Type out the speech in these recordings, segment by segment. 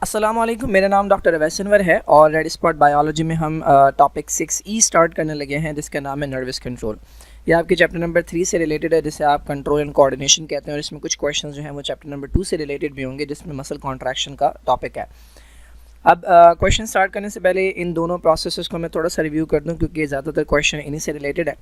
अस्सलाम वालेकुम, मेरा नाम डॉक्टर अवैसनवर है और रेड स्पॉट बायोलॉजी में हम टॉपिक 6E स्टार्ट करने लगे हैं जिसका नाम है नर्वस कंट्रोल। ये आपके चैप्टर नंबर 3 से रिलेटेड है जिसे आप कंट्रोल एंड कोऑर्डिनेशन कहते हैं और इसमें कुछ क्वेश्चन जो हैं वो चैप्टर नंबर 2 से रिलेटेड भी होंगे जिसमें मसल कॉन्ट्रैक्शन का टॉपिक है। अब क्वेश्चन स्टार्ट करने से पहले इन दोनों प्रोसेसेस को मैं थोड़ा सा रिव्यू कर दूँ क्योंकि ज़्यादातर क्वेश्चन इन्हीं से रिलेटेड है।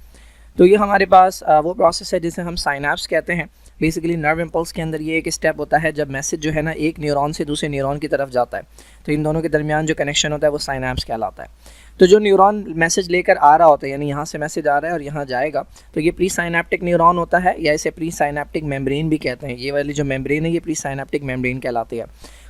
तो ये हमारे पास वो प्रोसेस है जिसे हम साइनैप्स कहते हैं। बेसिकली नर्व इम्पल्स के अंदर ये एक स्टेप होता है जब मैसेज जो है ना एक न्यूरॉन से दूसरे न्यूरॉन की तरफ जाता है, तो इन दोनों के दरमियान जो कनेक्शन होता है वो साइनैप्स कहलाता है। तो जो न्यूरॉन मैसेज लेकर आ रहा होता है, यानी यहाँ से मैसेज आ रहा है और यहाँ जाएगा, तो ये प्री साइनैप्टिक न्यूरॉन होता है या इसे प्री साइनैप्टिक मेम्ब्रेन भी कहते हैं। ये वाली जो मेम्ब्रेन है ये प्री साइनैप्टिक मेम्ब्रेन कहलाती है।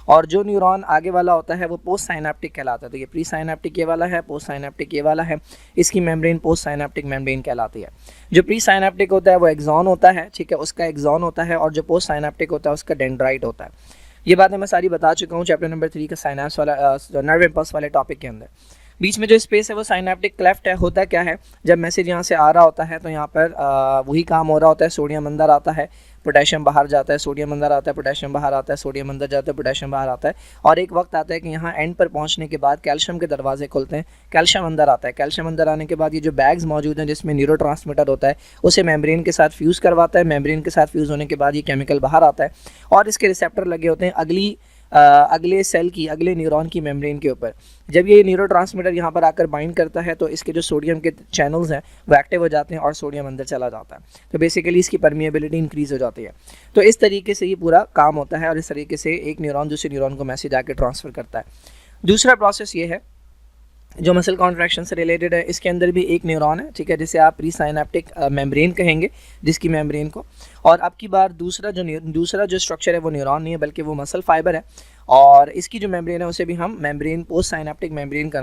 और जो न्यूरॉन आगे वाला होता है वो पोस्ट साइनैप्टिक कहलाता है। तो ये प्री साइनैप्टिक ये वाला है, पोस्ट साइनैप्टिक ये वाला है, इसकी मेम्ब्रेन पोस्ट साइनैप्टिक मेम्ब्रेन कहलाती है। जो प्री साइनैप्टिक होता है वो एक्सॉन होता है, ठीक है, उसका एक्सॉन होता है, और जो पोस्ट साइनैप्टिक होता है उसका डेंड्राइट होता है। ये बातें मैं सारी बता चुका हूँ चैप्टर नंबर 3 का साइनैप्स वाला नर्व इम्पल्स वाले टॉपिक के अंदर। बीच में जो स्पेस है वो साइनैप्टिक क्लेफ्ट है। होता क्या है, जब मैसेज यहाँ से आ रहा होता है तो यहाँ पर वही काम हो रहा होता है, सोडियम अंदर आता है, पोटेशियम बाहर जाता है, सोडियम अंदर आता है, पोटेशियम बाहर आता है, सोडियम अंदर जाता है, पोटेशियम बाहर आता है, और एक वक्त आता है कि यहाँ एंड पर पहुँचने के बाद कैल्शियम के दरवाजे खुलते हैं, कैल्शियम अंदर आता है। कैल्शियम अंदर आने के बाद ये जो बैग्स मौजूद हैं जिसमें न्यूरोट्रांसमीटर होता है उसे मेम्ब्रेन के साथ फ्यूज़ करवाता है। मेम्ब्रेन के साथ फ्यूज़ होने के बाद ये केमिकल बाहर आता है और इसके रिसेप्टर लगे होते हैं अगले सेल की, अगले न्यूरॉन की मेम्ब्रेन के ऊपर। जब ये न्यूरोट्रांसमीटर यहाँ पर आकर बाइंड करता है तो इसके जो सोडियम के चैनल्स हैं वो एक्टिव हो जाते हैं और सोडियम अंदर चला जाता है, तो बेसिकली इसकी परमिएबिलिटी इंक्रीज़ हो जाती है। तो इस तरीके से ये पूरा काम होता है और इस तरीके से एक न्यूरॉन दूसरे न्यूरॉन को मैसेज आके ट्रांसफ़र करता है। दूसरा प्रोसेस ये है जो मसल कॉन्ट्रैक्शन से रिलेटेड है। इसके अंदर भी एक न्यूरॉन है, ठीक है, जिसे आप प्री साइनैप्टिक मेम्ब्रेन कहेंगे, जिसकी मेम्ब्रेन को। और अब की बार दूसरा जो स्ट्रक्चर है वो न्यूरॉन नहीं है बल्कि वो मसल फाइबर है, और इसकी जो मेम्ब्रेन है उसे भी हम मेम्ब्रेन पोस्ट साइनैप्टिक मेम्ब्रेन का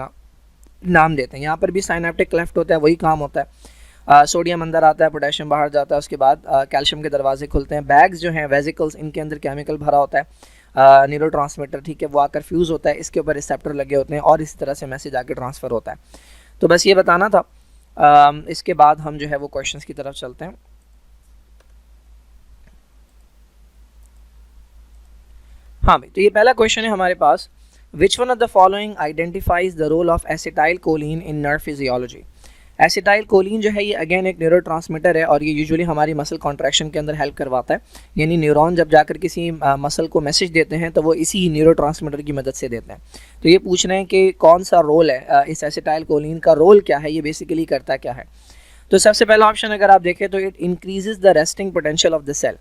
नाम देते हैं। यहाँ पर भी साइनैप्टिक क्लेफ्ट होता है, वही काम होता है। सोडियम अंदर आता है, पोटेशियम बाहर जाता है, उसके बाद कैल्शियम के दरवाजे खुलते हैं। बैग्स जो हैं वेसिकल्स, इनके अंदर केमिकल भरा होता है, न्यूरोट्रांसमीटर, ठीक है, वो आकर फ्यूज़ होता है, इसके ऊपर रिसेप्टर लगे होते हैं और इसी तरह से मैसेज आके ट्रांसफ़र होता है। तो बस ये बताना था। इसके बाद हम जो है वो क्वेश्चंस की तरफ चलते हैं। हाँ भाई, तो ये पहला क्वेश्चन है हमारे पास, which one of the following identifies the role of acetylcholine in nerve physiology. Acetylcholine जो है ये अगेन एक न्यूरोट्रांसमीटर है और ये यूजुअली हमारी मसल कॉन्ट्रैक्शन के अंदर हेल्प करवाता है। यानी न्यूरॉन जब जाकर किसी मसल को मैसेज देते हैं तो वो इसी न्यूरोट्रांसमीटर की मदद से देते हैं। तो ये पूछ रहे हैं कि कौन सा रोल है इस एसिटाइल कोलिन का, रोल क्या है, ये बेसिकली करता क्या है। तो सबसे पहला ऑप्शन अगर आप देखें तो it increases the resting potential of the cell.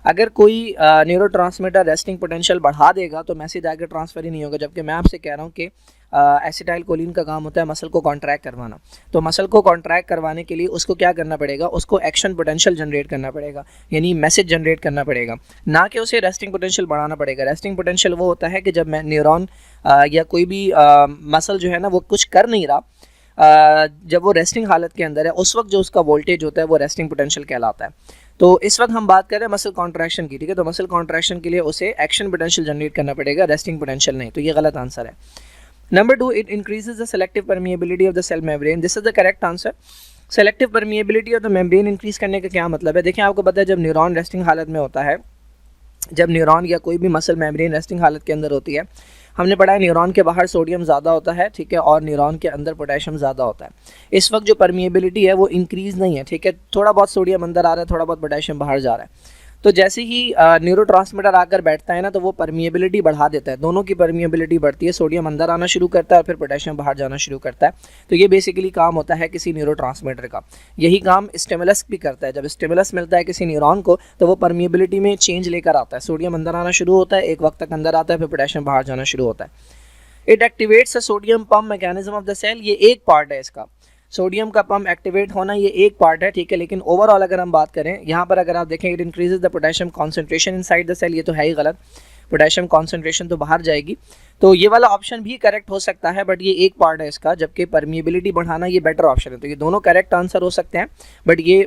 अगर कोई न्यूरोट्रांसमीटर रेस्टिंग पोटेंशियल बढ़ा देगा तो मैसेज आगे ट्रांसफ़र ही नहीं होगा। जबकि मैं आपसे कह रहा हूँ कि एसिटाइल कोलिन का काम होता है मसल को कॉन्ट्रैक्ट करवाना। तो मसल को कॉन्ट्रैक्ट करवाने के लिए उसको क्या करना पड़ेगा, उसको एक्शन पोटेंशियल जनरेट करना पड़ेगा, यानी मैसेज जनरेट करना पड़ेगा, ना कि उसे रेस्टिंग पोटेंशियल बढ़ाना पड़ेगा। रेस्टिंग पोटेंशियल वो होता है कि जब न्यूरॉन या कोई भी मसल जो है ना वो कुछ कर नहीं रहा, जब वो रेस्टिंग हालत के अंदर है उस वक्त जो उसका वोल्टेज होता है वो रेस्टिंग पोटेंशियल कहलाता है। तो इस वक्त हम बात कर रहे हैं मसल कॉन्ट्रैक्शन की, ठीक है। तो मसल कॉन्ट्रैक्शन के लिए उसे एक्शन पोटेंशियल जनरेट करना पड़ेगा, रेस्टिंग पोटेंशियल नहीं। तो ये गलत आंसर है। Number 2, it increases the selective permeability of the cell membrane. This is the correct answer. Selective permeability of the membrane increase करने का क्या मतलब है। देखिए, आपको पता है जब न्यूरॉन रेस्टिंग हालत में होता है, जब न्यूरॉन या कोई भी मसल मेम्ब्रेन रेस्टिंग हालत के अंदर होती है, हमने पढ़ा है न्यूरॉन के बाहर सोडियम ज़्यादा होता है, ठीक है, और न्यूरॉन के अंदर पोटेशियम ज़्यादा होता है। इस वक्त जो परमिएबिलिटी है वो इंक्रीज़ नहीं है, ठीक है, थोड़ा बहुत सोडियम अंदर आ रहा है, थोड़ा बहुत पोटेशियम बाहर जा रहा है। तो जैसे ही न्यूरोट्रांसमीटर आकर बैठता है ना तो वो परमिएबिलिटी बढ़ा देता है, दोनों की परमिएबिलिटी बढ़ती है, सोडियम अंदर आना शुरू करता है और फिर पोटेशियम बाहर जाना शुरू करता है। तो ये बेसिकली काम होता है किसी न्यूरोट्रांसमीटर का। यही काम स्टिमुलस भी करता है। जब स्टिमुलस मिलता है किसी न्यूरॉन को तो वो परमिएबिलिटी में चेंज लेकर आता है, सोडियम अंदर आना शुरू होता है, एक वक्त तक अंदर आता है, फिर पोटेशियम बाहर जाना शुरू होता है। It activates a sodium pump mechanism of the cell. ये एक पार्ट है इसका, सोडियम का पंप एक्टिवेट होना ये एक पार्ट है, ठीक है। लेकिन ओवरऑल अगर हम बात करें यहाँ पर, अगर आप देखें, it increases the potassium concentration inside the cell, ये तो है ही गलत, पोटेशियम कॉन्सेंट्रेशन तो बाहर जाएगी। तो ये वाला ऑप्शन भी करेक्ट हो सकता है, बट ये एक पार्ट है इसका, जबकि परमिएबिलिटी बढ़ाना ये बेटर ऑप्शन है। तो ये दोनों करेक्ट आंसर हो सकते हैं, बट ये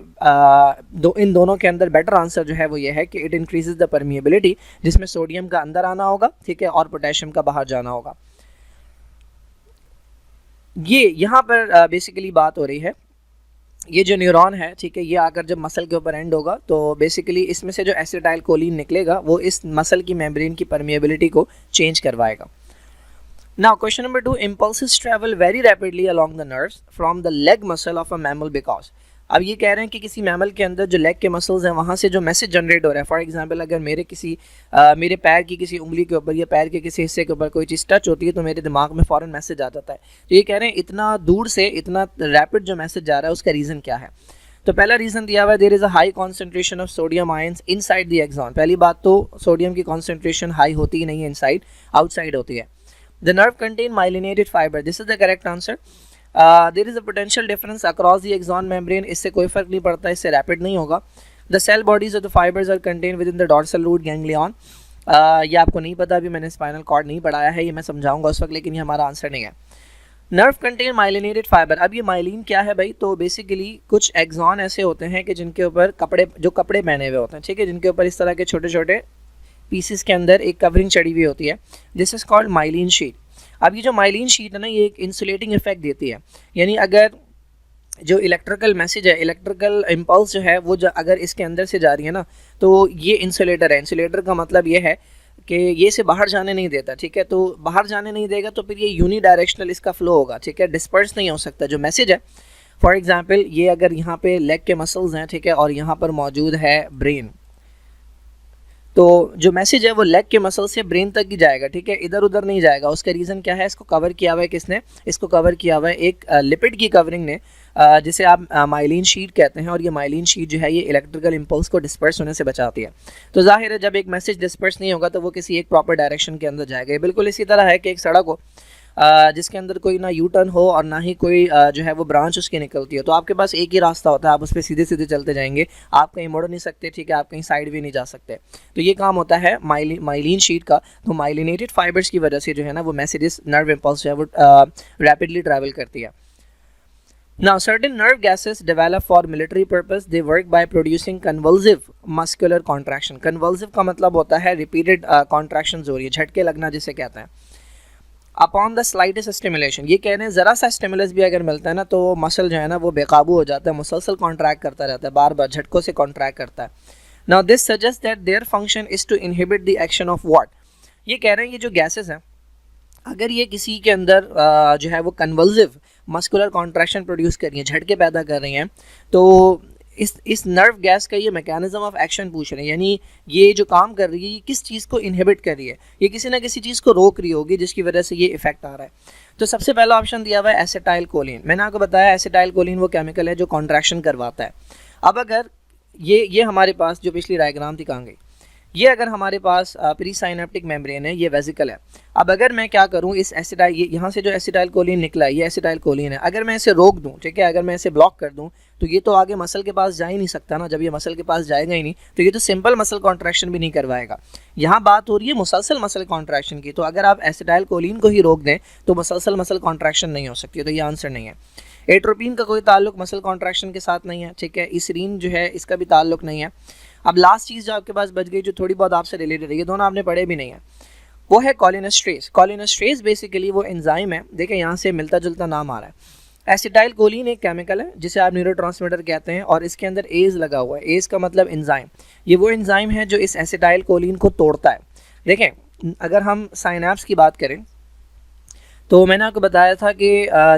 इन दोनों के अंदर बेटर आंसर जो है वो ये है कि इट इंक्रीजेज द परमिएबिलिटी, जिसमें सोडियम का अंदर आना होगा, ठीक है, और पोटेशियम का बाहर जाना होगा। ये यहाँ पर बेसिकली बात हो रही है, ये जो न्यूरॉन है, ठीक है, ये आकर जब मसल के ऊपर एंड होगा तो बेसिकली इसमें से जो एसिटाइल कोलिन निकलेगा वो इस मसल की मेम्ब्रेन की परमिएबिलिटी को चेंज करवाएगा। Now, question number 2, impulses travel very rapidly along the nerves from the leg muscle of a mammal because. अब ये कह रहे हैं कि किसी मैमल के अंदर जो लेग के मसल्स हैं वहाँ से जो मैसेज जनरेट हो रहा है, फॉर एग्जांपल अगर मेरे पैर की किसी उंगली के ऊपर या पैर के किसी हिस्से के ऊपर कोई चीज़ टच होती है तो मेरे दिमाग में फ़ौरन मैसेज आ जाता है। तो ये कह रहे हैं इतना दूर से इतना रैपिड जो मैसेज जा रहा है उसका रीज़न क्या है। तो पहला रीज़न दिया हुआ है, there is a high concentration of sodium ions inside the axon. पहली बात तो सोडियम की कॉन्सेंट्रेशन हाई होती ही नहीं है इनसाइड, आउटसाइड होती है। The nerve contain myelinated fiber. This is the correct answer. There is a potential difference across the axon membrane. इससे कोई फर्क नहीं पड़ता, इससे रैपिड नहीं होगा। The cell bodies of the fibers are contained within the dorsal root ganglion. ये आपको नहीं पता, अभी मैंने स्पाइनल कॉर्ड नहीं पढ़ाया है, ये मैं समझाऊंगा उस वक्त, लेकिन ये हमारा आंसर नहीं है। Nerve contain myelinated fibre. अब ये माइलिन क्या है भाई, तो बेसिकली कुछ एक्सॉन ऐसे होते हैं कि जिनके ऊपर कपड़े पहने हुए होते हैं, ठीक है, जिनके ऊपर इस तरह के छोटे छोटे पीसेस के अंदर एक कवरिंग चढ़ी हुई होती है, this is called myelin sheath. अब ये जो माइलिन शीट है ना, ये एक इंसुलेटिंग इफेक्ट देती है, यानी अगर जो इलेक्ट्रिकल मैसेज है, इलेक्ट्रिकल इम्पल्स जो है वो अगर इसके अंदर से जा रही है ना, तो ये इंसुलेटर है। इंसुलेटर का मतलब ये है कि ये से बाहर जाने नहीं देता, ठीक है, तो बाहर जाने नहीं देगा तो फिर ये यूनी डायरेक्शनल इसका फ्लो होगा, ठीक है, डिस्पर्स नहीं हो सकता जो मैसेज है। फॉर एग्जांपल ये अगर यहाँ पे लेग के मसल्स हैं, ठीक है, और यहाँ पर मौजूद है ब्रेन, तो जो मैसेज है वो लेग के मसल से ब्रेन तक ही जाएगा, ठीक है, इधर उधर नहीं जाएगा। उसका रीज़न क्या है, इसको कवर किया हुआ है किसने, इसको कवर किया हुआ है एक लिपिड की कवरिंग ने, जिसे आप माइलिन शीट कहते हैं। और ये माइलिन शीट जो है ये इलेक्ट्रिकल इंपल्स को डिस्पर्स होने से बचाती है। तो जाहिर है जब एक मैसेज डिस्पर्स नहीं होगा तो वो किसी एक प्रॉपर डायरेक्शन के अंदर जाएगा। ये बिल्कुल इसी तरह है कि एक सड़क हो जिसके अंदर कोई ना यू टर्न हो और ना ही कोई जो है वो ब्रांच उसकी निकलती है, तो आपके पास एक ही रास्ता होता है, आप उस पर सीधे सीधे चलते जाएंगे, आप कहीं मुड़ नहीं सकते, ठीक है, आप कहीं साइड भी नहीं जा सकते। तो ये काम होता है माइलिन शीट का। तो माइलिनेटेड फाइबर्स की वजह से जो है ना वो मैसेजेस, नर्व इम्पल्स जो है वो रैपिडली ट्रैवल करती है। Now, certain nerve gases develop for military purpose. They work by producing convulsive muscular contraction. Convulsive का मतलब होता है repeated contractions हो रही है, झटके लगना जिसे कहते हैं। अपॉन द स्लाइटेस्ट स्टिमुलेशन, ये कह रहे हैं ज़रा सा स्टिमुलस भी अगर मिलता है ना तो मसल जो है ना वो बेकाबू हो जाता है, मुसलसल कॉन्ट्रैक्ट करता रहता है, बार बार झटकों से कॉन्ट्रैक्ट करता है। Now this suggest that their function is to inhibit the action of what. ये कह रहे हैं ये जो गैसेस हैं अगर ये किसी के अंदर जो है वो कन्वल्सिव मस्कुलर कॉन्ट्रैक्शन प्रोड्यूस कर रही हैं, झटके पैदा कर रही हैं, तो इस नर्व गैस का ये मैकेनिज्म ऑफ एक्शन पूछ रहे हैं, यानी ये जो काम कर रही है ये किस चीज़ को इनहिबिट कर रही है, ये किसी ना किसी चीज़ को रोक रही होगी जिसकी वजह से ये इफेक्ट आ रहा है। तो सबसे पहला ऑप्शन दिया हुआ है एसिटाइल कोलिन। मैंने आपको बताया एसिटाइल कोलिन वो केमिकल है जो कॉन्ट्रैक्शन करवाता है। अब अगर ये हमारे पास जो पिछली डायग्राम थी कहाँ गई, ये अगर हमारे पास प्री साइनेप्टिक मेम्ब्रेन है, ये वेसिकल है। अब अगर मैं क्या करूँ, इस एसिटाइल यहाँ से जो एसिटाइल कोलिन निकला है ये एसिटाइल कोलिन है, अगर मैं इसे रोक दूँ, ठीक है, अगर मैं इसे ब्लॉक कर दूँ तो ये तो आगे मसल के पास जा ही नहीं सकता ना। जब ये मसल के पास जाएगा ही नहीं तो ये तो सिंपल मसल कॉन्ट्रैक्शन भी नहीं करवाएगा। यहाँ बात हो रही है मुसलसल मसल कॉन्ट्रैक्शन की, तो अगर आप एसिटाइल कोलिन को ही रोक दें तो मुसलसल मसल कॉन्ट्रैक्शन नहीं हो सकती, तो ये आंसर नहीं है। एट्रोपिन का कोई ताल्लुक मसल कॉन्ट्रैक्शन के साथ नहीं है, ठीक है, इसीन जो है इसका भी ताल्लुक नहीं है। अब लास्ट चीज़ जो आपके पास बच गई जो थोड़ी बहुत आपसे रिलेटेड है, ये दोनों आपने पढ़े भी नहीं है, वो है कोलिनेस्ट्रेज। कोलिनेस्ट्रेज बेसिकली वो एंजाइम है, देखें यहाँ से मिलता जुलता नाम आ रहा है। एसिटाइल कोलिन एक केमिकल है जिसे आप न्यूरोट्रांसमीटर कहते हैं और इसके अंदर एज लगा हुआ है, एज का मतलब एंजाइम। ये वो एंजाइम है जो इस एसिटाइल कोलिन को तोड़ता है। देखें अगर हम साइनेप्स की बात करें तो मैंने आपको बताया था कि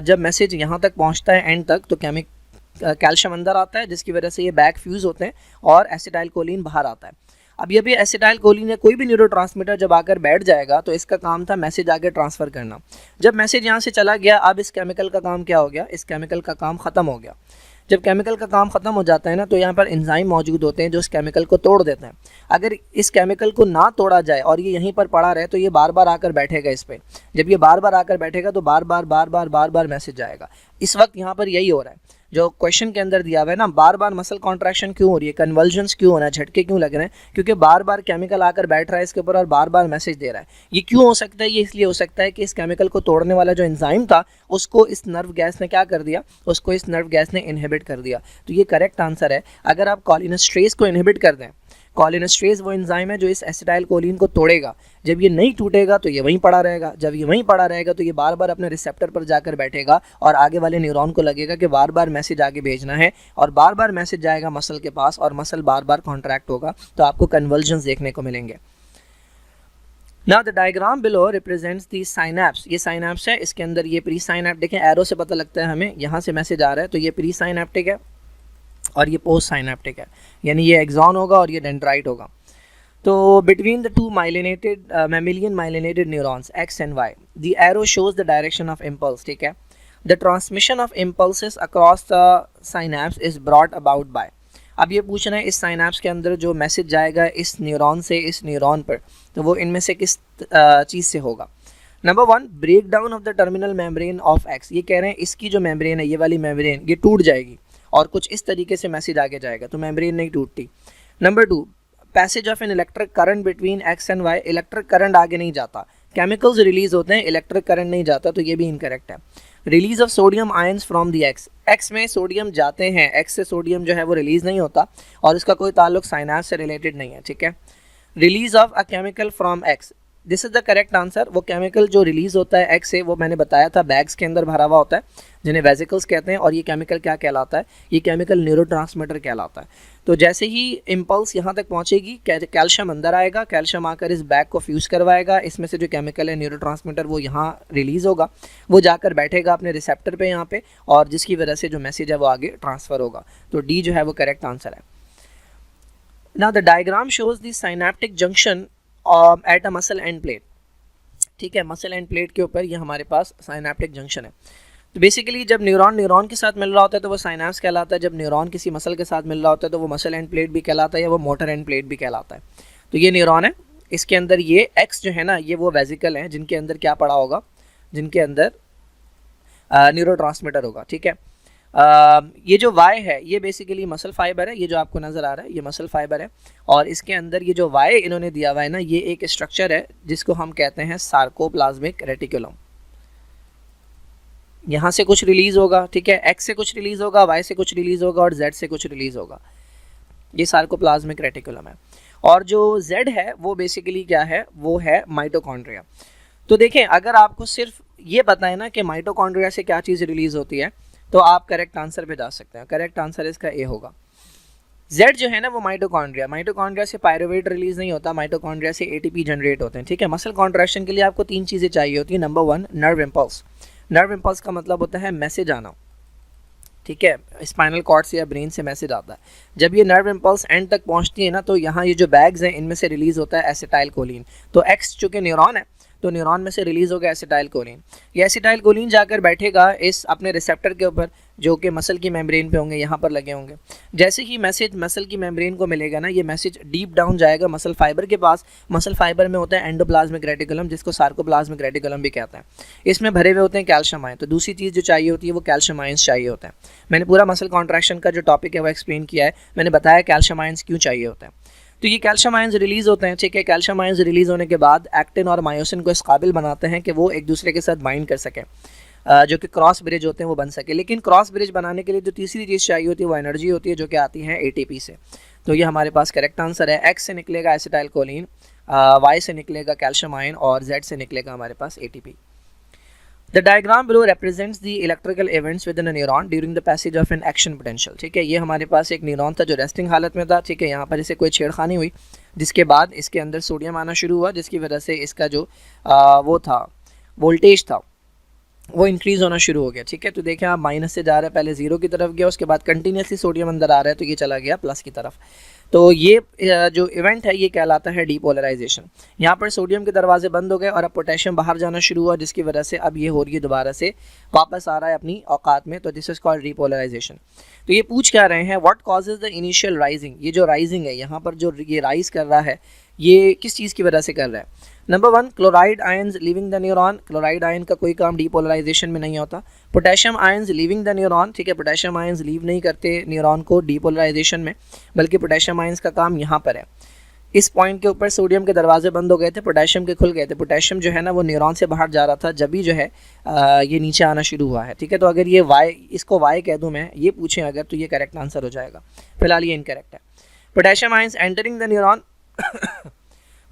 जब मैसेज यहाँ तक पहुँचता है एंड तक तो कैल्शियम अंदर आता है जिसकी वजह से ये बैक फ्यूज़ होते हैं और एसिटाइल कोलिन बाहर आता है। अब ये भी एसिटाइल कोलिन या कोई भी न्यूरोट्रांसमीटर जब आकर बैठ जाएगा तो इसका काम था मैसेज आगे ट्रांसफ़र करना। जब मैसेज यहाँ से चला गया अब इस केमिकल का काम क्या हो गया, इस केमिकल का काम ख़त्म हो गया। जब केमिकल का काम ख़त्म हो जाता है ना तो यहाँ पर एंजाइम मौजूद होते हैं जो इस केमिकल को तोड़ देते हैं। अगर इस केमिकल को ना तोड़ा जाए और ये यहीं पर पड़ा रहे तो ये बार बार आकर बैठेगा इस पर। जब ये बार बार आकर बैठेगा तो बार बार मैसेज आएगा। इस वक्त यहाँ पर यही हो रहा है जो क्वेश्चन के अंदर दिया हुआ है ना, बार बार मसल कॉन्ट्रैक्शन क्यों हो रही है, कन्वल्जन्स क्यों हो रहा है, झटके क्यों लग रहे हैं, क्योंकि बार बार केमिकल आकर बैठ रहा है इसके ऊपर और बार बार मैसेज दे रहा है। ये क्यों हो सकता है, ये इसलिए हो सकता है कि इस केमिकल को तोड़ने वाला जो एंजाइम था उसको इस नर्व गैस ने क्या कर दिया, उसको इस नर्व गैस ने इनहिबिट कर दिया। तो ये करेक्ट आंसर है। अगर आप कोलिनेस्ट्रेज को इनहिबिट कर दें, कोलिनेस्ट्रेज वो एंजाइम है जो इस एसिटाइल कोलिन को तोड़ेगा, जब ये नहीं टूटेगा तो ये वहीं पड़ा रहेगा, जब ये वहीं पड़ा रहेगा तो ये बार बार अपने रिसेप्टर पर जाकर बैठेगा और आगे वाले न्यूरॉन को लगेगा कि बार बार मैसेज आगे भेजना है और बार बार मैसेज जाएगा मसल के पास और मसल बार बार कॉन्ट्रैक्ट होगा तो आपको कन्वल्जन्स देखने को मिलेंगे। Now the diagram below represents the synapse, ये साइनैप्स है, इसके अंदर ये प्री साइनैप्टिक, देखें एरो से पता लगता है हमें यहाँ से मैसेज आ रहा है, तो ये प्री साइनैप्टिक है और ये पोस्ट साइनैप्टिक है, यानी ये एक्सॉन होगा और ये डेंड्राइट होगा। तो between the two myelinated mammalian myelinated neurons X and Y, the arrow shows the direction of impulse, ठीक है। The transmission of impulses across the synapse is brought about by, अब ये पूछ रहे हैं इस साइनैप्स के अंदर जो मैसेज जाएगा इस न्यूरॉन से इस न्यूरॉन पर, तो वो इनमें से किस चीज़ से होगा। Number 1, break down of the terminal membrane of X, ये कह रहे हैं इसकी जो मेम्ब्रेन है, ये वाली मेम्ब्रेन, ये टूट जाएगी और कुछ इस तरीके से मैसेज आगे जाएगा, तो मेम्ब्रेन नहीं टूटती। Number 2, passage of an electric current between X and Y, electric current आगे नहीं जाता, केमिकल्स रिलीज होते हैं, इलेक्ट्रिक करंट नहीं जाता, तो ये भी इनकरेक्ट है। Release of sodium ions from the x, x में सोडियम जाते हैं, एक्स से सोडियम जो है वो रिलीज नहीं होता और इसका कोई ताल्लुक साइनैप्स से रिलेटेड नहीं है, ठीक है। Release of a chemical from x, this is the correct answer. वो केमिकल जो रिलीज होता है एक्स से, वो मैंने बताया था बैग्स के अंदर भरा हुआ होता है जिन्हें वेसिकल्स कहते हैं, और ये केमिकल क्या कहलाता है, ये केमिकल न्यूरोट्रांसमीटर कहलाता है। तो जैसे ही इम्पल्स यहाँ तक पहुँचेगी, कैल्शियम अंदर आएगा, कैल्शियम आकर इस बैग को फ्यूज़ करवाएगा, इसमें से जो केमिकल है न्यूरोट्रांसमीटर वो यहाँ रिलीज़ होगा, वो जाकर बैठेगा अपने रिसेप्टर पे यहाँ पे, और जिसकी वजह से जो मैसेज है वो आगे ट्रांसफ़र होगा। तो डी जो है वो करेक्ट आंसर है। Now the diagram shows the synaptic junction at a muscle end plate, ठीक है, मसल एंड प्लेट के ऊपर ये हमारे पास साइनैप्टिक जंक्शन है। तो बेसिकली जब न्यूरॉन के साथ मिल रहा होता है तो वो साइनैप्स कहलाता है, जब न्यूरॉन किसी मसल के साथ मिल रहा होता है तो वो मसल एंड प्लेट भी कहलाता है या वो मोटर एंड प्लेट भी कहलाता है। तो ये न्यूरॉन है, इसके अंदर ये एक्स जो है ना, ये वो वेसिकल हैं जिनके अंदर क्या पड़ा होगा, जिनके अंदर न्यूरोट्रांसमीटर होगा, ठीक है। ये जो वाई है ये बेसिकली मसल फाइबर है, ये जो आपको नज़र आ रहा है ये मसल फाइबर है, और इसके अंदर ये जो वाई इन्होंने दिया हुआ है ना, ये एक स्ट्रक्चर है जिसको हम कहते हैं सार्कोप्लाज्मिक रेटिकुलम। यहाँ से कुछ रिलीज़ होगा, ठीक है, एक्स से कुछ रिलीज़ होगा, वाई से कुछ रिलीज़ होगा और जेड से कुछ रिलीज़ होगा, ये सार्कोप्लाज्मिक रेटिकुलम है। और जो जेड है वो बेसिकली क्या है, वो है माइटोकॉन्ड्रिया। तो देखें, अगर आपको सिर्फ ये पता है ना कि माइटोकॉन्ड्रिया से क्या चीज़ रिलीज़ होती है, तो आप करेक्ट आंसर पे जा सकते हैं। करेक्ट आंसर इसका ए होगा। जेड जो है ना वो माइटोकॉन्ड्रिया से पायरुवेट रिलीज नहीं होता, माइटोकॉन्ड्रिया से एटीपी जनरेट होते हैं, ठीक है। मसल कॉन्ट्रैक्शन के लिए आपको 3 चीज़ें चाहिए होती है। Number 1, nerve impulse. Nerve impulse का मतलब होता है मैसेज आना, ठीक है, स्पाइनल कॉर्ड से या ब्रेन से मैसेज आता है। जब ये नर्व इम्पल्स एंड तक पहुंचती है ना, तो यहाँ ये जो बैग्स हैं इनमें से रिलीज होता है एसिटाइल कोलिन। तो एक्स चूँकि न्यूरॉन है तो न्यूरॉन में से रिलीज होगा एसिटाइल कोलिन। ये एसिटाइल कोलिन जाकर बैठेगा इस अपने रिसेप्टर के ऊपर जो कि मसल की मेम्ब्रेन पे होंगे, यहाँ पर लगे होंगे। जैसे ही मैसेज मसल की मेम्ब्रेन को मिलेगा ना, ये मैसेज डीप डाउन जाएगा मसल फाइबर के पास। मसल फाइबर में होता है एंडोप्लाज्मिक रेटिकुलम, जिसको सार्कोप्लाज्मिक रेटिकुलम भी कहते हैं। इसमें भरे हुए होते हैं कैल्शियम आयन। तो दूसरी चीज़ जो चाहिए होती है वो कैल्शियम आयंस चाहिए होता है। मैंने पूरा मसल कॉन्ट्रैक्शन का जो टॉपिक है वो एक्सप्लेन किया है, मैंने बताया कैल्शियम आयंस क्यों चाहिए होता है। तो ये कैल्शियम आयंस रिलीज़ होते हैं, ठीक है। कैल्शियम आयंस रिलीज़ होने के बाद एक्टिन और मायोसिन को इस काबिल बनाते हैं कि वो एक दूसरे के साथ बाइंड कर सकें, जो कि क्रॉस ब्रिज होते हैं वो बन सके। लेकिन क्रॉस ब्रिज बनाने के लिए जो तीसरी चीज़ चाहिए होती है वो एनर्जी होती है, जो कि आती है एटीपी से। तो ये हमारे पास करेक्ट आंसर है। एक्स से निकलेगा एसिटाइल कोलिन, वाई से निकलेगा कैल्शियम आयन और जेड से निकलेगा हमारे पास ATP. The diagram below represents the electrical events within a neuron during the passage of an action potential, ठीक है। ये हमारे पास एक न्यूरॉन था जो रेस्टिंग हालत में था, ठीक है। यहाँ पर इसे कोई छेड़खानी हुई जिसके बाद इसके अंदर सोडियम आना शुरू हुआ, जिसकी वजह से इसका जो वो था वोल्टेज था वो इंक्रीज़ होना शुरू हो गया, ठीक है। तो देखें आप, माइनस से जा रहा है, पहले 0 की तरफ गया, उसके बाद कंटिन्यूसली सोडियम अंदर आ रहा है तो ये चला गया प्लस की तरफ। तो ये जो इवेंट है ये कहलाता है डीपोलराइजेशन। यहाँ पर सोडियम के दरवाजे बंद हो गए और अब पोटेशियम बाहर जाना शुरू हुआ, जिसकी वजह से अब ये हो रही है दोबारा से वापस आ रहा है अपनी औकात में। तो दिस इज कॉल्ड डीपोलराइजेशन। तो ये पूछ क्या रहे हैं, what causes the initial rising. ये जो राइजिंग है यहाँ पर जो ये राइज कर रहा है ये किस चीज़ की वजह से कर रहा है। Number 1, chloride ions leaving the neuron. Chloride ion का कोई काम डीपोलराइजेशन में नहीं होता। Potassium ions leaving the neuron, ठीक है। पोटेशियम आयंस लीव नहीं करते न्यूरॉन को डीपोलराइजेशन में, बल्कि पोटेशियम आयंस का काम यहाँ पर है। इस पॉइंट के ऊपर सोडियम के दरवाजे बंद हो गए थे, पोटेशियम के खुल गए थे। पोटेशियम जो है ना वो न्यूरॉन से बाहर जा रहा था, जब भी जो है ये नीचे आना शुरू हुआ है, ठीक है। तो अगर ये वाई, इसको वाई कह दूँ मैं, ये पूछें अगर, तो ये करेक्ट आंसर हो जाएगा। फिलहाल ये इनकरेक्ट है। Potassium ions entering the neuron.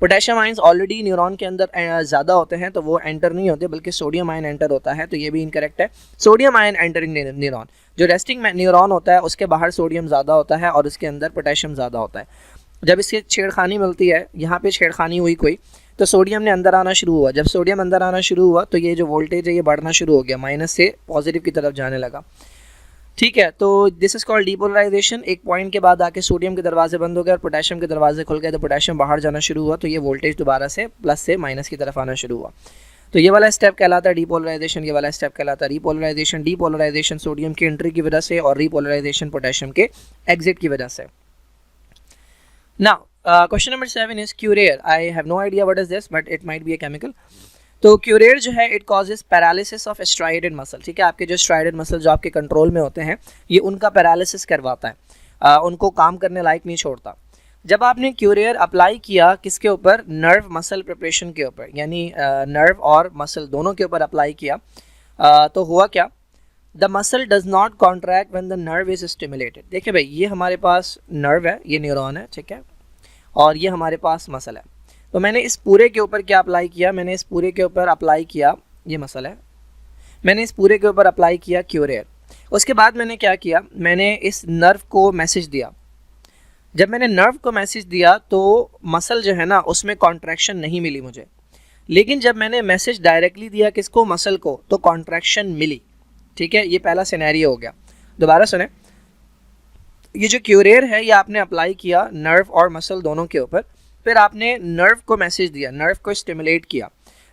Potassium ions already neuron के अंदर ज़्यादा होते हैं तो वो एंटर नहीं होते, बल्कि सोडियम आयन एंटर होता है, तो ये भी इनकरेक्ट है। सोडियम आयन एंटरिंग न्यूरॉन, जो रेस्टिंग न्यूरॉन होता है उसके बाहर सोडियम ज़्यादा होता है और उसके अंदर पोटेशियम ज़्यादा होता है। जब इसकी छेड़खानी मिलती है, यहाँ पे छेड़खानी हुई कोई, तो सोडियम ने अंदर आना शुरू हुआ। जब सोडियम अंदर आना शुरू हुआ तो ये जो वोल्टेज है ये बढ़ना शुरू हो गया, माइनस से पॉजिटिव की तरफ जाने लगा। ठीक है, तो दिस इज कॉल्ड डीपोलराइजेशन। एक पॉइंट के बाद आके सोडियम के दरवाजे बंद हो गए और पोटेशियम के दरवाजे खुल गए, तो पोटेशियम बाहर जाना शुरू हुआ, तो ये वोल्टेज दोबारा से प्लस से माइनस की तरफ आना शुरू हुआ। तो ये वाला स्टेप कहलाता है डीपोलराइजेशन, ये वाला स्टेप कहलाता है रिपोलराइजेशन। डीपोलराइजेशन सोडियम की एंट्री की वजह से और रिपोलराइजेशन पोटेशियम के एग्जिट की वजह से। Now question number 7 is curare. I have no idea what is this, but it might be a chemical. तो क्यूरेयर जो है it causes paralysis of striated muscle. ठीक है, आपके जो स्ट्राइडेड मसल जो आपके कंट्रोल में होते हैं ये उनका पैरालिसिस करवाता है, उनको काम करने लायक नहीं छोड़ता। जब आपने क्यूरेयर अप्लाई किया किसके ऊपर, नर्व मसल प्रिपरेशन के ऊपर, यानी नर्व और मसल दोनों के ऊपर अप्लाई किया, तो हुआ क्या, the muscle does not contract when the nerve is stimulated. देखिए भाई, ये हमारे पास नर्व है, ये न्यूरॉन है, ठीक है, और ये हमारे पास मसल है। तो मैंने इस पूरे के ऊपर क्या अप्लाई किया, मैंने इस पूरे के ऊपर अप्लाई किया, ये मसल है, मैंने इस पूरे के ऊपर अप्लाई किया क्यूरेयर। उसके बाद मैंने क्या किया, मैंने इस नर्व को मैसेज दिया। जब मैंने नर्व को मैसेज दिया तो मसल जो है ना उसमें कॉन्ट्रैक्शन नहीं मिली मुझे, लेकिन जब मैंने मैसेज डायरेक्टली दिया किसको, मसल को, तो कॉन्ट्रैक्शन मिली। ठीक है, ये पहला सिनेरियो हो गया। दोबारा सुने, ये जो क्यूरेयर है ये आपने अप्लाई किया नर्व और मसल दोनों के ऊपर, फिर आपने नर्व को मैसेज दिया, नर्व को स्टिमुलेट किया।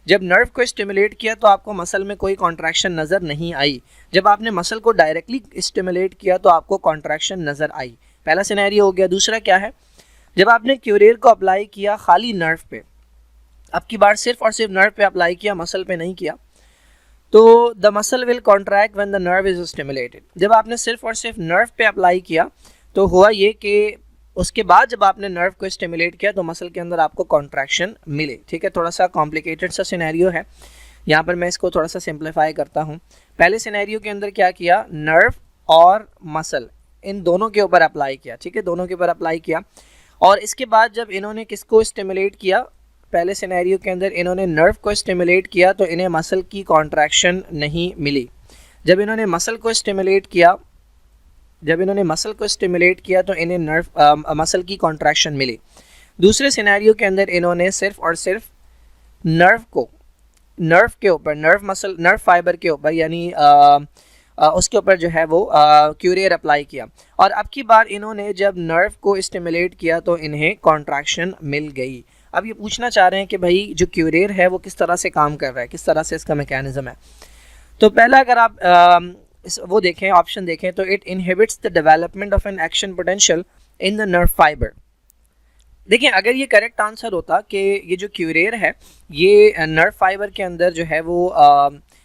जब नर्व को स्टिमुलेट किया तो आपको मसल में कोई कॉन्ट्रैक्शन नज़र नहीं आई। जब आपने मसल को डायरेक्टली स्टिमुलेट किया तो आपको कॉन्ट्रैक्शन नज़र आई। पहला सिनेरियो हो गया। दूसरा क्या है, जब आपने क्यूरेयर को अप्लाई किया खाली नर्व पे, अब की बार सिर्फ और सिर्फ नर्व पे अप्लाई किया, मसल पे नहीं किया, तो the muscle will contract when the nerve is stimulated. जब आपने सिर्फ और सिर्फ नर्व पे अप्लाई किया तो हुआ ये कि उसके बाद जब आपने नर्व को स्टिमुलेट किया तो मसल के अंदर आपको कॉन्ट्रैक्शन मिले। ठीक है, थोड़ा सा कॉम्प्लिकेटेड सा सिनेरियो है, यहाँ पर मैं इसको थोड़ा सा सिंप्लीफाई करता हूँ। पहले सिनेरियो के अंदर क्या किया, नर्व और मसल इन दोनों के ऊपर अप्लाई किया। ठीक है, दोनों के ऊपर अप्लाई किया, और इसके बाद जब इन्होंने किसको स्टिमुलेट किया, पहले सिनेरियो के अंदर इन्होंने नर्व को स्टिमुलेट किया तो इन्हें मसल की कॉन्ट्रैक्शन नहीं मिली। जब इन्होंने मसल को स्टिमुलेट किया तो इन्हें मसल की कॉन्ट्रैक्शन मिली। दूसरे सिनेरियो के अंदर इन्होंने सिर्फ और सिर्फ नर्व के ऊपर, नर्व फाइबर के ऊपर, यानी उसके ऊपर जो है वो क्यूरेयर अप्लाई किया, और अब की बार इन्होंने जब नर्व को स्टिमुलेट किया तो इन्हें कॉन्ट्रैक्शन मिल गई। अब ये पूछना चाह रहे हैं कि भाई जो क्यूरेयर है वो किस तरह से काम कर रहा है, किस तरह से इसका मैकेनिज्म है। तो पहला अगर आप वो देखें, ऑप्शन देखें, तो it inhibits the development of an action potential in the nerve fibre. देखिए, अगर ये करेक्ट आंसर होता कि ये जो क्यूरेयर है ये नर्व फाइबर के अंदर जो है वो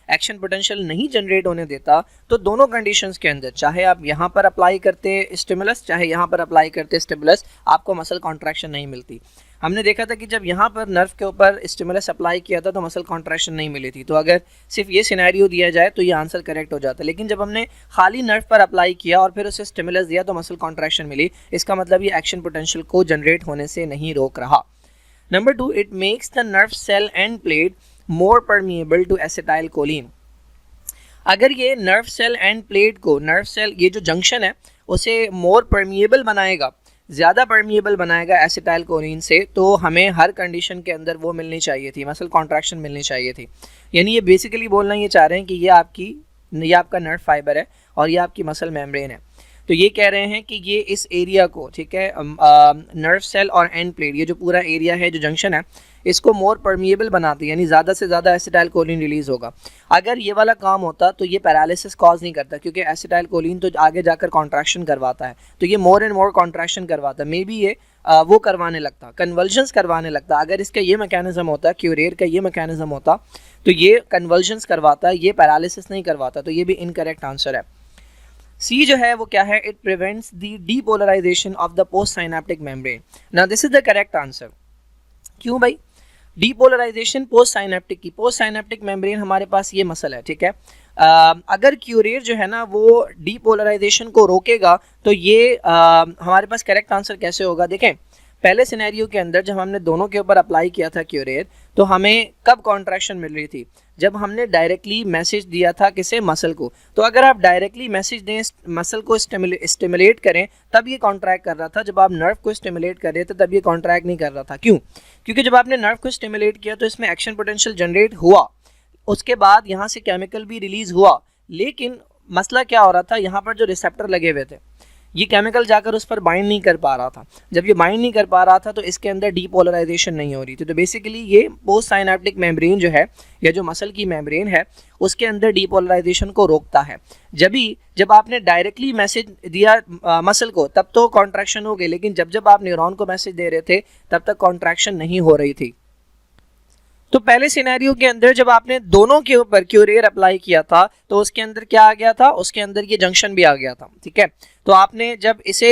एक्शन पोटेंशियल नहीं जनरेट होने देता, तो दोनों कंडीशंस के अंदर, चाहे आप यहाँ पर अप्लाई करते स्टिमुलस, चाहे यहाँ पर अप्लाई करते स्टिमुलस, आपको मसल कॉन्ट्रैक्शन नहीं मिलती। हमने देखा था कि जब यहाँ पर नर्व के ऊपर स्टिमुलस अप्लाई किया था तो मसल कॉन्ट्रैक्शन नहीं मिली थी। तो अगर सिर्फ ये सिनेरियो दिया जाए तो ये आंसर करेक्ट हो जाता है, लेकिन जब हमने खाली नर्व पर अप्लाई किया और फिर उसे स्टिमुलस दिया तो मसल कॉन्ट्रैक्शन मिली, इसका मतलब ये एक्शन पोटेंशियल को जनरेट होने से नहीं रोक रहा। Number 2, it makes the nerve cell end plate more permeable to acetylcholine. अगर ये नर्व सेल एंड प्लेट को, नर्व सेल ये जो जंक्शन है उसे मोर परमिएबल बनाएगा, ज़्यादा परमिएबल बनाएगा एसिटाइल कोलिन से, तो हमें हर कंडीशन के अंदर वो मिलनी चाहिए थी, मसल कॉन्ट्रैक्शन मिलनी चाहिए थी। यानी ये बेसिकली बोलना ये चाह रहे हैं कि ये आपका नर्व फाइबर है और ये आपकी मसल मेम्ब्रेन है। तो ये कह रहे हैं कि ये इस एरिया को, ठीक है, नर्व सेल और एंड प्लेट, ये जो पूरा एरिया है, जो जंक्शन है, इसको मोर परमिएबल बनाती है, यानी ज़्यादा से ज़्यादा एसिटाइल कोलिन रिलीज़ होगा। अगर ये वाला काम होता तो ये पैरालिसिस कॉज नहीं करता, क्योंकि एसिटाइल कोलिन तो आगे जाकर कॉन्ट्रैक्शन करवाता है, तो ये मोर एंड मोर कॉन्ट्रैक्शन करवाता। मे बी ये वो करवाने लगता, कन्वर्जन्स करवाने लगता। अगर इसका ये मैकेनिज्म होता, क्यूरेयर का ये मैकेनिज्म होता, तो ये कन्वर्जन्स करवाता, ये पैरालिसिस नहीं करवाता। तो ये भी इनकरेक्ट आंसर है। सी जो है वो क्या है, it prevents the depolarization of the post synaptic membrane. Now this is the correct answer. क्यों भाई? डीपोलराइजेशन पोस्ट साइनेप्टिक की, पोस्ट साइनेप्टिक मेम्ब्रेन हमारे पास ये मसल है, ठीक है। अगर क्यूरेयर जो है ना वो डीपोलराइजेशन को रोकेगा तो ये हमारे पास करेक्ट आंसर कैसे होगा? देखें, पहले सिनेरियो के अंदर जब हमने दोनों के ऊपर अप्लाई किया था क्यूरेर, तो हमें कब कॉन्ट्रैक्शन मिल रही थी? जब हमने डायरेक्टली मैसेज दिया था किसे? मसल को। तो अगर आप डायरेक्टली मैसेज दें, मसल को स्टिमुलेट करें, तब ये कॉन्ट्रैक्ट कर रहा था। जब आप नर्व को स्टिमुलेट कर रहे थे तब ये कॉन्ट्रैक्ट नहीं कर रहा था। क्यों? क्योंकि जब आपने नर्व को स्टिमुलेट किया तो इसमें एक्शन पोटेंशियल जनरेट हुआ, उसके बाद यहाँ से केमिकल भी रिलीज हुआ, लेकिन मसला क्या हो रहा था, यहाँ पर जो रिसेप्टर लगे हुए थे ये केमिकल जाकर उस पर बाइंड नहीं कर पा रहा था। जब ये बाइंड नहीं कर पा रहा था तो इसके अंदर डीपोलराइजेशन नहीं हो रही थी। तो बेसिकली ये पोस्ट साइनेप्टिक मेम्ब्रेन जो है या जो मसल की मेम्ब्रेन है उसके अंदर डीपोलराइजेशन को रोकता है। जब आपने डायरेक्टली मैसेज दिया मसल को तब तो कॉन्ट्रैक्शन हो गई, लेकिन जब आप न्यूरॉन को मैसेज दे रहे थे तब तक कॉन्ट्रैक्शन नहीं हो रही थी। तो पहले सिनेरियो के अंदर जब आपने दोनों के ऊपर क्यूरेर अप्लाई किया था तो उसके अंदर क्या आ गया था? उसके अंदर ये जंक्शन भी आ गया था। ठीक है, तो आपने जब इसे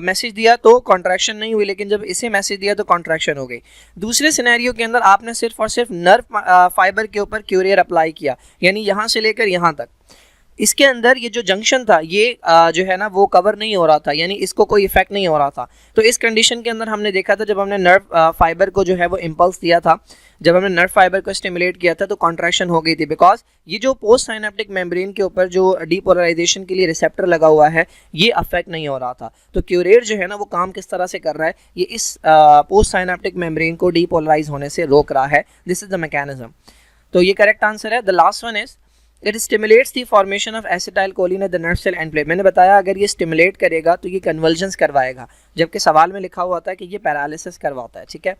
मैसेज दिया तो कॉन्ट्रैक्शन नहीं हुई, लेकिन जब इसे मैसेज दिया तो कॉन्ट्रैक्शन हो गई। दूसरे सिनेरियो के अंदर आपने सिर्फ और सिर्फ नर्व फाइबर के ऊपर क्यूरेर अप्लाई किया, यानी यहाँ से लेकर यहाँ तक। इसके अंदर ये जो जंक्शन था ये जो है ना वो कवर नहीं हो रहा था, यानी इसको कोई इफेक्ट नहीं हो रहा था। तो इस कंडीशन के अंदर हमने देखा था, जब हमने नर्व फाइबर को जो है वो इम्पल्स दिया था, जब हमने नर्व फाइबर को स्टिमुलेट किया था तो कॉन्ट्रैक्शन हो गई थी, बिकॉज ये जो पोस्ट साइनेप्टिक मेम्ब्रेन के ऊपर जो डीपोलराइजेशन के लिए रिसेप्टर लगा हुआ है ये अफेक्ट नहीं हो रहा था। तो क्यूरेर जो है ना वो काम किस तरह से कर रहा है, ये इस पोस्ट साइनेप्टिक मेम्ब्रेन को डीपोलराइज होने से रोक रहा है। This is the mechanism. तो ये करेक्ट आंसर है। The last one is it stimulates the formation of acetylcholine at the nerve cell end plate. मैंने बताया अगर ये स्टिमुलेट करेगा तो ये कन्वर्जन्स करवाएगा, जबकि सवाल में लिखा हुआ था कि ये पैरालिसिस करवाता है। ठीक है,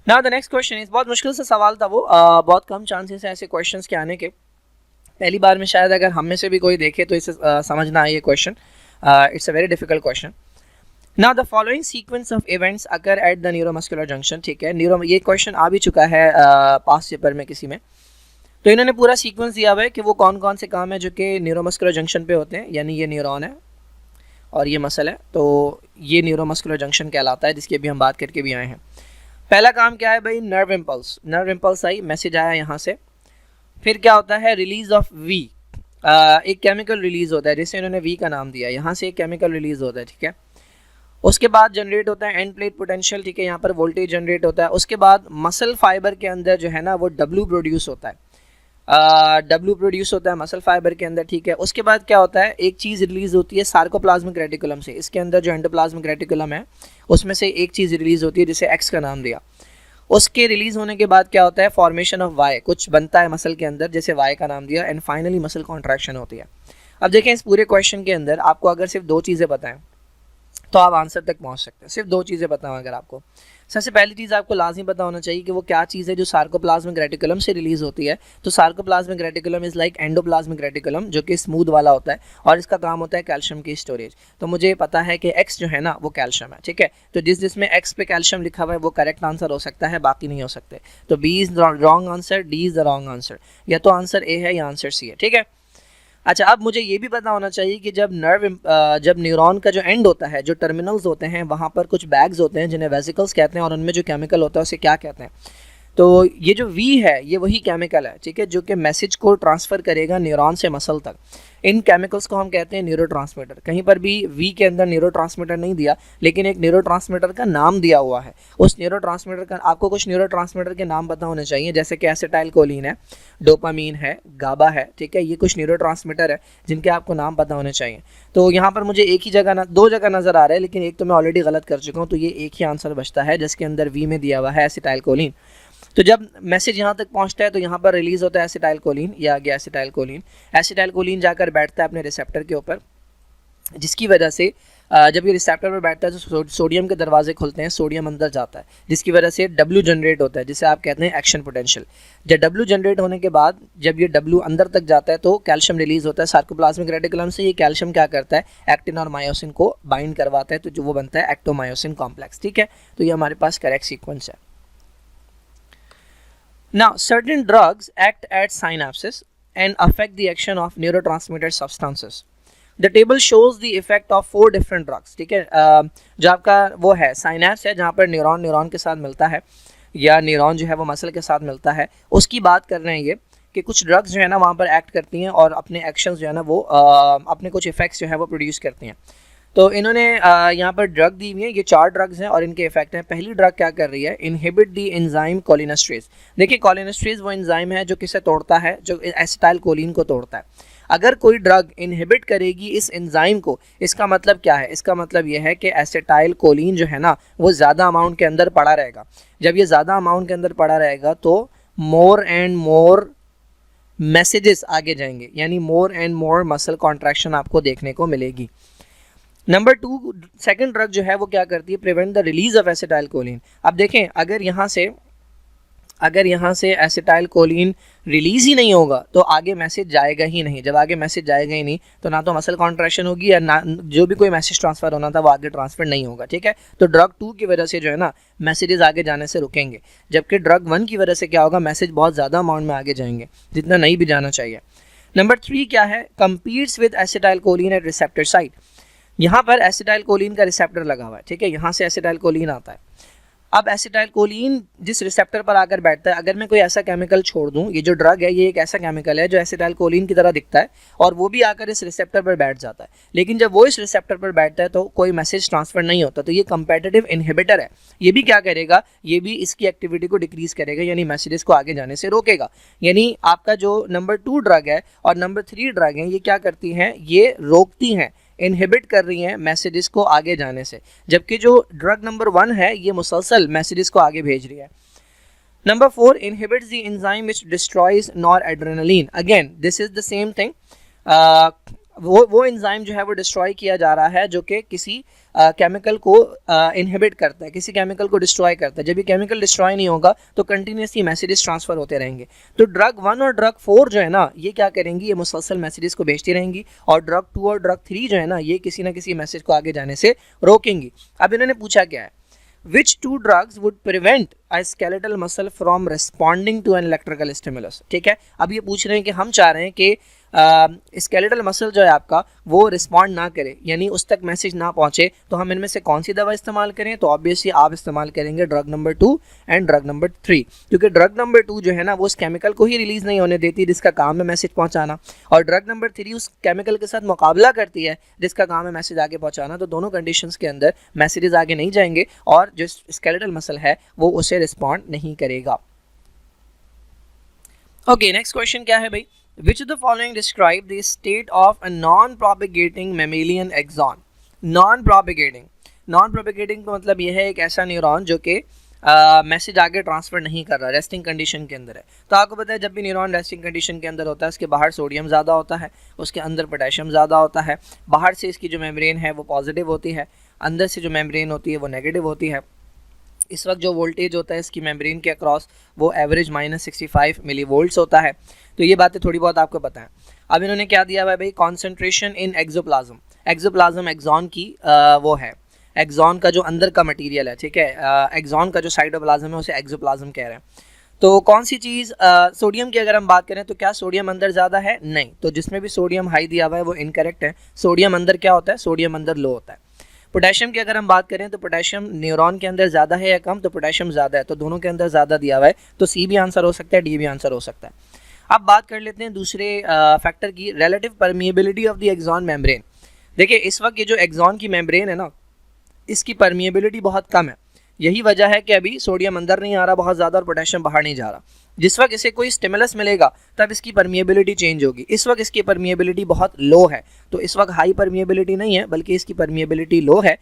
now the next question is, बहुत मुश्किल से सवाल था वो, बहुत कम चांसेस है ऐसे क्वेश्चंस के आने के। पहली बार में शायद अगर हम में से भी कोई देखे तो इसे समझना है ये question. It's a very difficult question. Now the following sequence of events occur at the neuromuscular junction. ठीक है, ये क्वेश्चन आ भी चुका है पास्ट पेपर में किसी में। तो इन्होंने पूरा सीक्वेंस दिया हुआ है कि वो कौन कौन से काम है जो कि न्यूरोमस्कुलर जंक्शन पे होते हैं, यानी ये न्यूरॉन है और ये मसल है, तो ये न्यूरोमस्कुलर जंक्शन कहलाता है, जिसकी अभी हम बात करके भी आए हैं। पहला काम क्या है भाई? नर्व इम्पल्स आई, मैसेज आया यहाँ से, फिर क्या होता है? रिलीज ऑफ वी, एक केमिकल रिलीज होता है जिसे इन्होंने वी का नाम दिया, यहाँ से एक केमिकल रिलीज होता है। ठीक है, उसके बाद जनरेट होता है एंड प्लेट पोटेंशियल। ठीक है, यहाँ पर वोल्टेज जनरेट होता है। उसके बाद मसल फाइबर के अंदर जो है ना वो डब्ल्यू प्रोड्यूस होता है, मसल फाइबर के अंदर। ठीक है, उसके बाद क्या होता है? एक चीज़ रिलीज होती है सार्कोप्लाज्मिक रेटिकुलम से। इसके अंदर जो एंडोप्लाज्मिक रेटिकुलम है उसमें से एक चीज़ रिलीज होती है जिसे एक्स का नाम दिया। उसके रिलीज होने के बाद क्या होता है? फॉर्मेशन ऑफ वाई, कुछ बनता है मसल के अंदर जैसे वाई का नाम दिया, एंड फाइनली मसल कॉन्ट्रैक्शन होती है। अब देखें इस पूरे क्वेश्चन के अंदर आपको अगर सिर्फ दो चीज़ें बताएं तो आप आंसर तक पहुंच सकते हैं। सिर्फ दो चीज़ें बताऊं अगर आपको, सबसे पहली चीज़ आपको लाजमी पता होना चाहिए कि वो क्या चीज़ है जो सार्कोप्लाज्मिक रेटिकुलम से रिलीज होती है। तो sarcoplasmic reticulum is like endoplasmic reticulum, जो कि स्मूथ वाला होता है और इसका काम होता है कैल्शियम की स्टोरेज। तो मुझे पता है कि एक्स जो है ना वो कैल्शियम है। ठीक है, तो जिसमें एक्स पे कैल्शियम लिखा हुआ है वो करेक्ट आंसर हो सकता है, बाकी नहीं हो सकते। तो B is the wrong answer, D is the wrong answer, या तो आंसर ए है या आंसर सी है। ठीक है, अच्छा अब मुझे ये भी पता होना चाहिए कि जब न्यूरॉन का जो एंड होता है, जो टर्मिनल्स होते हैं, वहाँ पर कुछ बैग्स होते हैं जिन्हें वेसिकल्स कहते हैं, और उनमें जो केमिकल होता है उसे क्या कहते हैं? तो ये जो वी है ये वही केमिकल है। ठीक है, जो कि मैसेज को ट्रांसफ़र करेगा न्यूरॉन से मसल तक। इन केमिकल्स को हम कहते हैं न्यूरोट्रांसमीटर। कहीं पर भी वी के अंदर न्यूरोट्रांसमीटर नहीं दिया, लेकिन एक न्यूरोट्रांसमीटर का नाम दिया हुआ है। उस न्यूरोट्रांसमीटर का आपको कुछ न्यूरोट्रांसमीटर के नाम पता होने चाहिए, जैसे कि एसिटाइलकोलिन है, डोपामीन है, गाबा है। ठीक है, ये कुछ न्यूरोट्रांसमीटर है जिनके आपको नाम पता होने चाहिए। तो यहाँ पर मुझे एक ही जगह दो जगह नज़र आ रहा है, लेकिन एक तो मैं ऑलरेडी गलत कर चुका हूँ, तो ये एक ही आंसर बचता है जिसके अंदर वी में दिया हुआ है एसिटाइलकोलिन। तो जब मैसेज यहाँ तक पहुँचता है तो यहाँ पर रिलीज़ होता है एसिटाइलकोलिन, ये आ गया एसिटाइलकोलिन। एसिटाइलकोलिन जाकर बैठता है अपने रिसेप्टर के ऊपर, जिसकी वजह से जब ये रिसेप्टर पर बैठता है तो सोडियम के दरवाजे खुलते हैं, सोडियम अंदर जाता है, जिसकी वजह से डब्ल्यू जनरेट होता है, जिसे आप कहते हैं एक्शन पोटेंशियल। जब डब्ल्यू जनरेट होने के बाद जब ये डब्ल्यू अंदर तक जाता है तो कैल्शियम रिलीज़ होता है सार्कोप्लाज्मिक रेटिकुलम से। ये कैल्शियम क्या करता है? एक्टिन और मायोसिन को बाइंड करवाता है, तो जो वो बनता है एक्टोमायोसिन कॉम्प्लेक्स। ठीक है, तो ये हमारे पास करेक्ट सीक्वेंस है। Now, certain drugs act at synapses and affect the action of neurotransmitter substances. The table shows the effect of 4 different drugs. ठीक है, जो आपका वो है साइनेप्स है, जहाँ पर न्यूरॉन के साथ मिलता है, या न्यूरॉन जो है वो मसल के साथ मिलता है, उसकी बात कर रहे हैं ये कि कुछ ड्रग्स जो है ना वहाँ पर एक्ट करती हैं और अपने एक्शंस जो है ना वो अपने कुछ इफेक्ट्स जो है वो प्रोड्यूस करती हैं। तो इन्होंने यहाँ पर ड्रग दी हुई है, ये 4 ड्रग्स हैं और इनके इफेक्ट हैं। पहली ड्रग क्या कर रही है, इनहिबिट द एंजाइम कोलिनेस्ट्रेज। देखिए कोलिनेस्ट्रेज वो एंजाइम है जो किसे तोड़ता है, जो एसिटाइल कोलिन को तोड़ता है। अगर कोई ड्रग इनहिबिट करेगी इस एंजाइम को, इसका मतलब क्या है, इसका मतलब ये है कि एसिटाइल कोलिन जो है ना वो ज़्यादा अमाउंट के अंदर पड़ा रहेगा। जब ये ज़्यादा अमाउंट के अंदर पड़ा रहेगा तो मोर एंड मोर मैसेजेस आगे जाएंगे, यानी more and more muscle contraction आपको देखने को मिलेगी। नंबर 2 सेकंड ड्रग जो है वो क्या करती है, prevent the release of acetyl choline. अब देखें अगर यहाँ से एसिटाइल कोलिन रिलीज ही नहीं होगा तो आगे मैसेज जाएगा ही नहीं। जब आगे मैसेज जाएगा ही नहीं तो ना तो मसल कॉन्ट्रैक्शन होगी या ना जो भी कोई मैसेज ट्रांसफर होना था वो आगे ट्रांसफर नहीं होगा, ठीक है। तो ड्रग 2 की वजह से जो है ना मैसेजेस आगे जाने से रुकेंगे, जबकि ड्रग 1 की वजह से क्या होगा, मैसेज बहुत ज़्यादा अमाउंट में आगे जाएंगे जितना नहीं भी जाना चाहिए। नंबर 3 क्या है, competes with acetylcholine at receptor site. यहाँ पर एसिटाइल कोलिन का रिसेप्टर लगा हुआ है, ठीक है, यहाँ से एसिटाइल कोलिन आता है। अब एसिटाइल कोलिन जिस रिसेप्टर पर आकर बैठता है, अगर मैं कोई ऐसा केमिकल छोड़ दूं, ये जो ड्रग है ये एक ऐसा केमिकल है जो एसिटाइल कोलिन की तरह दिखता है और वो भी आकर इस रिसेप्टर पर बैठ जाता है, लेकिन जब वो इस रिसेप्टर पर बैठता है तो कोई मैसेज ट्रांसफर नहीं होता। तो ये कंपेटिटिव इनहिबिटर है, ये भी क्या करेगा, ये भी इसकी एक्टिविटी को डिक्रीज करेगा, यानी मैसेजेस को आगे जाने से रोकेगा। यानी आपका जो नंबर 2 ड्रग है और नंबर 3 ड्रग है ये क्या करती हैं, ये रोकती हैं, इनहिबिट कर रही हैं मैसेजेस को आगे जाने से, जबकि जो ड्रग नंबर 1 है ये मुसलसल मैसेजेस को आगे भेज रही है। Number 4 inhibits the enzyme which destroys noradrenaline. Again this is the same thing, वो एंजाइम जो है वो डिस्ट्रॉय किया जा रहा है जो कि किसी केमिकल को इनहिबिट करता है, किसी केमिकल को डिस्ट्रॉय करता है। जब ये केमिकल डिस्ट्रॉय नहीं होगा तो कंटिन्यूसली मैसेजेस ट्रांसफर होते रहेंगे। तो ड्रग 1 और ड्रग 4 जो है ना ये क्या करेंगी, ये मुसलसल मैसेजेस को भेजती रहेंगी, और ड्रग 2 और ड्रग 3 जो है ना ये किसी ना किसी मैसेज को आगे जाने से रोकेंगी। अब इन्होंने पूछा क्या है, Which 2 drugs would prevent a skeletal muscle from responding to an electrical stimulus? ठीक है, अब ये पूछ रहे हैं कि हम चाह रहे हैं कि स्केलेटल मसल जो है आपका वो रिस्पॉन्ड ना करे, यानी उस तक मैसेज ना पहुंचे, तो हम इनमें से कौन सी दवा इस्तेमाल करें। तो ऑब्वियसली आप इस्तेमाल करेंगे drug number 2 and drug number 3, क्योंकि ड्रग नंबर 2 जो है ना वो उस केमिकल को ही रिलीज नहीं होने देती जिसका काम है मैसेज पहुंचाना, और ड्रग नंबर 3 उस केमिकल के साथ मुकाबला करती है जिसका काम है मैसेज आगे पहुंचाना। तो दोनों कंडीशंस के अंदर मैसेजेस आगे नहीं जाएंगे और जो स्केलेटल मसल है वो उसे रिस्पॉन्ड नहीं करेगा। ओके, नेक्स्ट क्वेश्चन क्या है भाई, Which of the following describe the state of a non-propagating mammalian axon? Non-propagating का मतलब ये है एक ऐसा न्यूरॉन जो कि मैसेज आगे ट्रांसफर नहीं कर रहा, रेस्टिंग कंडीशन के अंदर है। तो आपको पता है जब भी न्यूरॉन रेस्टिंग कंडीशन के अंदर होता है उसके बाहर सोडियम ज़्यादा होता है, उसके अंदर पोटेशियम ज़्यादा होता है। बाहर से इसकी जो मेम्ब्रेन है वो पॉजिटिव होती है, अंदर से जो मेम्ब्रेन होती है वो नेगेटिव होती है। इस वक्त जो वोल्टेज होता है इसकी मेम्ब्रेन के अक्रॉस वो एवरेज -65 मिली वोल्ट्स होता है। तो ये बातें थोड़ी बहुत आपको पता है। अब इन्होंने क्या दिया हुआ है भाई, concentration in axoplasm. Axoplasm axon की वो है, एक्सॉन का जो अंदर का मटेरियल है, ठीक है, एक्सॉन का जो साइटोप्लाज्म है उसे एक्सोप्लाज्म कह रहे हैं। तो कौन सी चीज़, सोडियम की अगर हम बात करें तो क्या सोडियम अंदर ज़्यादा है, नहीं। तो जिसमें भी सोडियम हाई दिया हुआ है वो इनकरेक्ट है। सोडियम अंदर क्या होता है, सोडियम अंदर लो होता है। पोटेशियम की अगर हम बात करें तो पोटेशियम न्यूरॉन के अंदर ज़्यादा है या कम, तो पोटेशियम ज़्यादा है, तो दोनों के अंदर ज़्यादा दिया हुआ है, तो सी भी आंसर हो सकता है, डी भी आंसर हो सकता है। अब बात कर लेते हैं दूसरे फैक्टर की, relative permeability of the axon membrane. देखिए इस वक्त ये जो एक्सॉन की मेम्ब्रेन है ना इसकी परमिएबिलिटी बहुत कम है। यही वजह है कि अभी सोडियम अंदर नहीं आ रहा बहुत ज़्यादा और पोटेशियम बाहर नहीं जा रहा। जिस वक्त इसे कोई स्टिमुलस मिलेगा तब इसकी परमिएबिलिटी चेंज होगी। इस वक्त इसकी परमिएबिलिटी बहुत लो है, तो इस वक्त हाई परमिएबिलिटी नहीं है बल्कि इसकी परमिएबिलिटी लो है।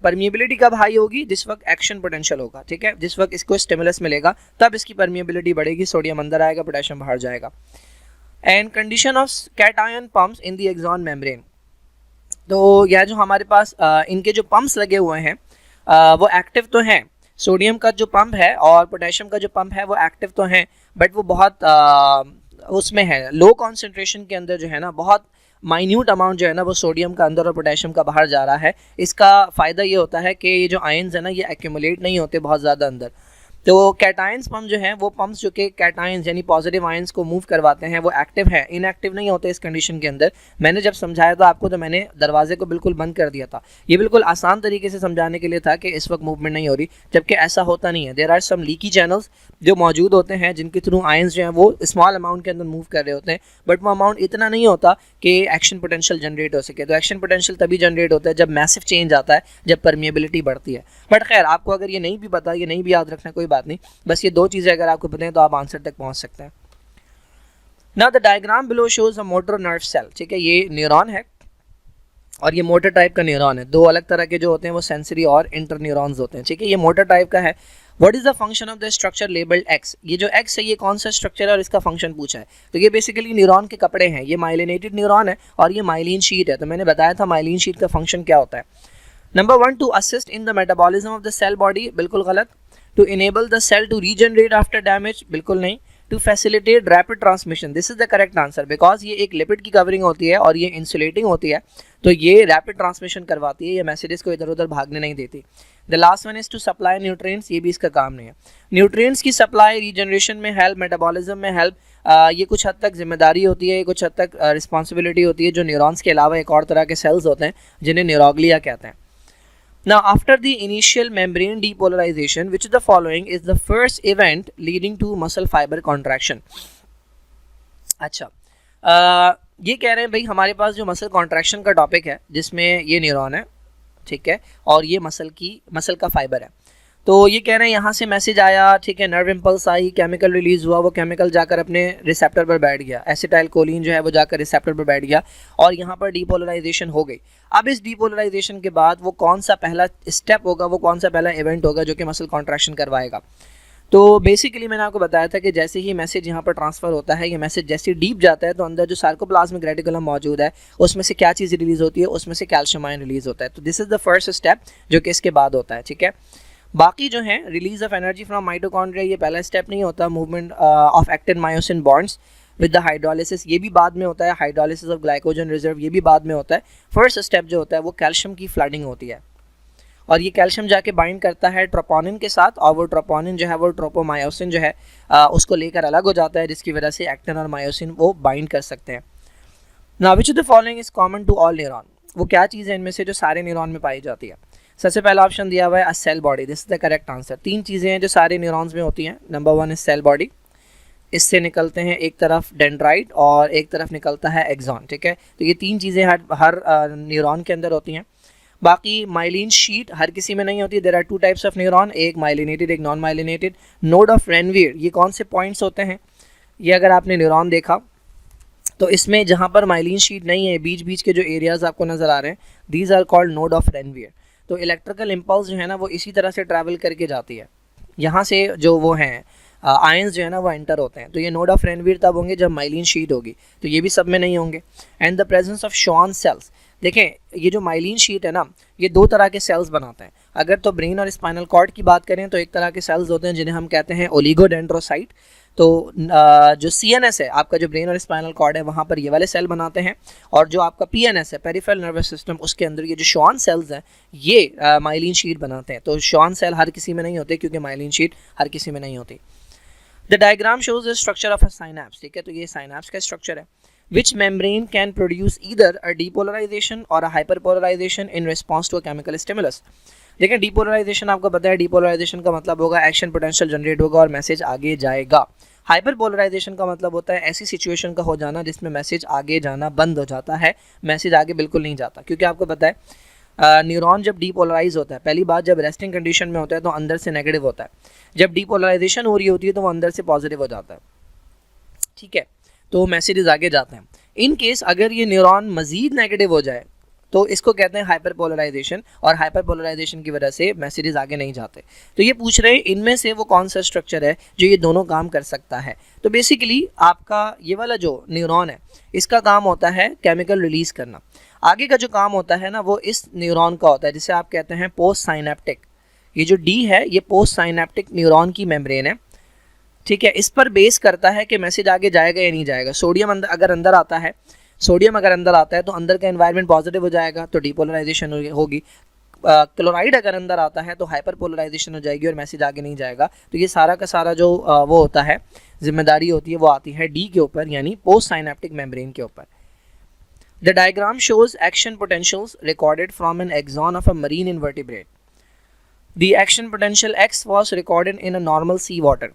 परमिएबिलिटी कब हाई होगी, जिस वक्त एक्शन पोटेंशियल होगा, ठीक है, जिस वक्त इसको स्टिमुलस मिलेगा तब इसकी परमिएबिलिटी बढ़ेगी, सोडियम अंदर आएगा, पोटेशियम बाहर जाएगा। And condition of cation pumps in the axon membrane. तो यह जो हमारे पास इनके जो पंप्स लगे हुए हैं वो एक्टिव तो हैं, सोडियम का जो पंप है और पोटेशियम का जो पंप है वो एक्टिव तो हैं, बट वो बहुत उसमें है लो कॉन्सेंट्रेशन के अंदर जो है ना बहुत माइन्यूट अमाउंट जो है ना वो सोडियम का अंदर और पोटेशियम का बाहर जा रहा है। इसका फ़ायदा ये होता है कि ये जो आयन्स है ना ये एक्यूमुलेट नहीं होते बहुत ज़्यादा अंदर। तो कैटायंस पंप जो है वो पंप्स जो कि कैटायंस यानी पॉजिटिव आयंस को मूव करवाते हैं वो एक्टिव है, इनएक्टिव नहीं होते इस कंडीशन के अंदर। मैंने जब समझाया था आपको तो मैंने दरवाजे को बिल्कुल बंद कर दिया था, ये बिल्कुल आसान तरीके से समझाने के लिए था कि इस वक्त मूवमेंट नहीं हो रही, जबकि ऐसा होता नहीं है। There are some leaky channels जो मौजूद होते हैं जिनके थ्रू आयंस जो हैं वो स्मॉल अमाउंट के अंदर मूव कर रहे होते हैं, बट वो अमाउंट इतना नहीं होता कि एक्शन पोटेंशियल जनरेट हो सके। तो एक्शन पोटेंशियल तभी जनरेट होता है जब मैसिव चेंज आता है, जब परमिएबिलिटी बढ़ती है। बट खैर आपको अगर ये नहीं भी पता, ये नहीं भी याद रखना, कोई बात नहीं, बस ये दो चीज़ें अगर आपको पता है तो आप आंसर तक पहुंच सकते हैं। Now the diagram below shows a motor nerve cell, ठीक है, ये न्यूरॉन है और ये मोटर टाइप का न्यूरॉन है। दो अलग तरह के जो होते हैं वो सेंसरी और इंटर न्यूरॉन्स होते हैं, ठीक है। ये मोटर टाइप का है। What is the function of the structure labelled x, ये जो एक्स है ये कौन सा स्ट्रक्चर है और इसका फंक्शन पूछा है। तो ये बेसिकली न्यूरॉन के कपड़े हैं, ये माइलिनेटेड न्यूरॉन है और ये माइलिन शीट है। तो मैंने बताया था माइलिन शीट का फंक्शन क्या होता है। Number 1 to assist in the metabolism of the cell body, बिल्कुल गलत। To enable the cell to regenerate after damage, बिल्कुल नहीं। To facilitate rapid transmission, this is the correct answer, because ये एक लिपिड की कवरिंग होती है और ये इंसुलेटिंग होती है, तो ये रैपिड ट्रांसमिशन करवाती है, ये मैसेजेस को इधर उधर भागने नहीं देती। The last one is to supply nutrients, ये भी इसका काम नहीं है। न्यूट्रिएंट्स की सप्लाई रीजनरेशन में हेल्प, मेटाबॉलिज्म में हेल्प, ये कुछ हद तक जिम्मेदारी होती है, ये कुछ हद तक रिस्पॉन्सिबिलिटी होती है जो न्यूरॉन्स के अलावा एक और तरह के सेल्स होते हैं जिन्हें न्यूरोग्लिया कहते हैं। Now, after the initial membrane depolarization, which of the following is the first event leading to muscle fiber contraction? अच्छा, ये कह रहे हैं भाई हमारे पास जो मसल कॉन्ट्रैक्शन का टॉपिक है जिसमें ये न्यूरॉन है, ठीक है, और ये मसल का फाइबर है। तो ये कह रहे हैं यहाँ से मैसेज आया, ठीक है, नर्व इम्पल्स आई, केमिकल रिलीज हुआ, वो केमिकल जाकर अपने रिसेप्टर पर बैठ गया, एसिटाइल कोलिन जो है वो जाकर रिसेप्टर पर बैठ गया और यहाँ पर डीपोलराइजेशन हो गई। अब इस डीपोलराइजेशन के बाद वो कौन सा पहला स्टेप होगा, वो कौन सा पहला इवेंट होगा जो कि मसल कॉन्ट्रैक्शन करवाएगा। तो बेसिकली मैंने आपको बताया था कि जैसे ही मैसेज यहाँ पर ट्रांसफर होता है, ये मैसेज जैसे डीप जाता है तो अंदर जो सार्कोप्लाज्मिक रेटिकुलम मौजूद है उसमें से क्या चीज़ रिलीज होती है, उसमें से कैल्शियम आयन रिलीज होता है। तो this is the first step जो कि इसके बाद होता है, ठीक है। बाकी जो है release of energy from mitochondria, ये पहला स्टेप नहीं होता। Movement of actin myosin bonds with the hydrolysis, ये भी बाद में होता है। हाइड्रोलिसिस ऑफ ग्लाइकोजन रिजर्व, ये भी बाद में होता है। फर्स्ट स्टेप जो होता है वो कैल्शियम की फ्लडिंग होती है और ये कैल्शियम जाके बाइंड करता है ट्रोपोनिन के साथ और वो ट्रोपोनिन जो है वो ट्रोपोमायोसिन जो है उसको लेकर अलग हो जाता है, जिसकी वजह से एक्टिन और मायोसिन वो बाइंड कर सकते हैं। Now which of the following is common to all neuron, वो क्या चीज़ है इनमें से जो सारे न्यूरॉन में पाई जाती है। सबसे पहला ऑप्शन दिया हुआ है a cell body, this is the correct answer. तीन चीज़ें हैं जो सारे न्यूरॉन्स में होती हैं। नंबर 1 इज सेल बॉडी, इससे निकलते हैं एक तरफ डेंड्राइट और एक तरफ निकलता है एक्सॉन, ठीक है। तो ये तीन चीज़ें हर न्यूरॉन के अंदर होती हैं। बाकी माइलिन शीट हर किसी में नहीं होती। There are 2 types of neuron, एक माइलिनेटेड एक non myelinated. Node of Ranvier, ये कौन से पॉइंट्स होते हैं, ये अगर आपने न्यूरॉन देखा तो इसमें जहाँ पर माइलिन शीट नहीं है, बीच बीच के जो एरियाज आपको नज़र आ रहे हैं, these are called node of Ranvier. तो इलेक्ट्रिकल इम्पल्स जो है ना वो इसी तरह से ट्रैवल करके जाती है, यहाँ से जो वो हैं आयंस जो है ना वो एंटर होते हैं। तो ये नोड ऑफ रेनवीर तब होंगे जब माइलिन शीट होगी, तो ये भी सब में नहीं होंगे। And the presence of Schwann cells, देखें ये जो माइलिन शीट है ना ये 2 तरह के सेल्स बनाते हैं। अगर तो ब्रेन और स्पाइनल कॉर्ड की बात करें तो एक तरह के सेल्स होते हैं जिन्हें हम कहते हैं ओलिगोडेंड्रोसाइट। तो जो CNS है आपका, जो ब्रेन और स्पाइनल कॉर्ड है, वहाँ पर ये वाले सेल बनाते हैं, और जो आपका PNS है, पेरिफेरल नर्वस सिस्टम, उसके अंदर ये जो शॉन सेल्स हैं ये माइलिन शीट बनाते हैं। तो शॉन सेल हर किसी में नहीं होते क्योंकि माइलिन शीट हर किसी में नहीं होती। The diagram shows the structure of a synapse, ठीक है, तो ये साइनैप्स का स्ट्रक्चर है। Which membrane can produce either a depolarization or a hyperpolarization in response to a chemical stimulus? देखिए डीपोलराइजेशन आपको पता है, डीपोलराइजेशन का मतलब होगा एक्शन पोटेंशियल जनरेट होगा और मैसेज आगे जाएगा। हाइपरपोलराइजेशन का मतलब होता है ऐसी सिचुएशन का हो जाना जिसमें मैसेज आगे जाना बंद हो जाता है, मैसेज आगे बिल्कुल नहीं जाता। क्योंकि आपको पता है न्यूरॉन जब डीपोलराइज होता है, पहली बात जब रेस्टिंग कंडीशन में होता है तो अंदर से नेगेटिव होता है, जब डीपोलराइजेशन हो रही होती है तो वो अंदर से पॉजिटिव हो जाता है, ठीक है, तो मैसेजेस आगे जाते हैं। इन केस अगर ये न्यूरॉन मजीद नेगेटिव हो जाए तो इसको कहते हैं हाइपरपोलराइजेशन, और हाइपरपोलराइजेशन की वजह से मैसेजेस आगे नहीं जाते। तो ये पूछ रहे हैं इनमें से वो कौन सा स्ट्रक्चर है जो ये दोनों काम कर सकता है। तो बेसिकली आपका ये वाला जो न्यूरॉन है इसका काम होता है केमिकल रिलीज करना। आगे का जो काम होता है ना वो इस न्यूरॉन का होता है जिसे आप कहते हैं पोस्ट साइनेप्टिक। ये जो D है ये पोस्ट साइनेप्टिक न्यूरॉन की मेम्ब्रेन है, ठीक है। इस पर बेस करता है कि मैसेज आगे जाएगा या नहीं जाएगा। सोडियम अगर अंदर आता है तो अंदर का एनवायरनमेंट पॉजिटिव हो जाएगा तो डीपोलराइजेशन होगी। क्लोराइड अगर अंदर आता है तो हाइपर पोलराइजेशन हो जाएगी और मैसेज आगे नहीं जाएगा। तो ये सारा का सारा जो वो होता है, जिम्मेदारी होती है, वो आती है डी के ऊपर, यानी पोस्ट साइनेप्टिक मेम्ब्रेन के ऊपर। The diagram shows action potentials recorded from an axon of a marine invertebrate. The action potential X was recorded in a normal sea water.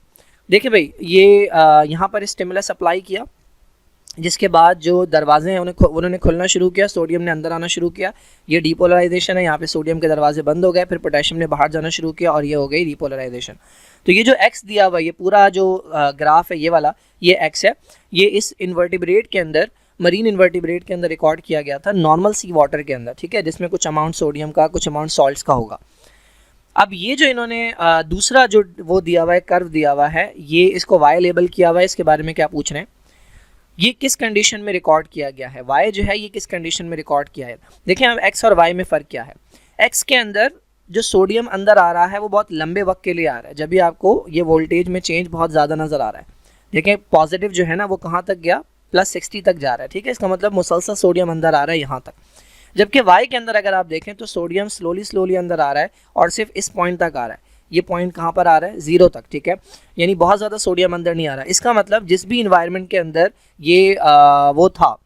देखिए भाई, ये यहाँ पर स्टिमुलस अप्लाई किया, जिसके बाद जो दरवाजे हैं उन्होंने खुलना शुरू किया, सोडियम ने अंदर आना शुह किया। ये डीपोलराइजेशन है, यहाँ पे सोडियम के दरवाजे बंद हो गए, फिर पोटेशियम ने बाहर जाना शुरू किया और ये हो गई डीपोलराइजेशन। तो ये जो एक्स दिया हुआ, ये पूरा जो ग्राफ है ये वाला, ये एक्स है। ये इस इन्वर्टिब्रेट के अंदर, मरीन इन्वर्टिब्रेट के अंदर रिकॉर्ड किया गया था नॉर्मल सी वाटर के अंदर, ठीक है, जिसमें कुछ अमाउंट सोडियम का, कुछ अमाउंट सॉल्ट्स का होगा। अब ये जो इन्होंने दूसरा जो वो दिया हुआ है, कर्व दिया हुआ है, ये इसको वाई लेबल किया हुआ है। इसके बारे में क्या पूछ रहे हैं, ये किस कंडीशन में रिकॉर्ड किया गया है, वाई जो है ये किस कंडीशन में रिकॉर्ड किया है। देखिए अब एक्स और वाई में फ़र्क क्या है। एक्स के अंदर जो सोडियम अंदर आ रहा है वो बहुत लंबे वक्त के लिए आ रहा है, जब भी आपको ये वोल्टेज में चेंज बहुत ज़्यादा नज़र आ रहा है। देखें पॉजिटिव जो है ना वो कहाँ तक गया, +60 तक जा रहा है, ठीक है। इसका मतलब मुसलसल सोडियम अंदर आ रहा है यहाँ तक। जबकि वाई के अंदर अगर आप देखें तो सोडियम स्लोली अंदर आ रहा है और सिर्फ इस पॉइंट तक आ रहा है। ये पॉइंट कहाँ पर आ रहा है, 0 तक, ठीक है, यानी बहुत ज़्यादा सोडियम अंदर नहीं आ रहा। इसका मतलब जिस भी इन्वायरमेंट के अंदर ये वो था,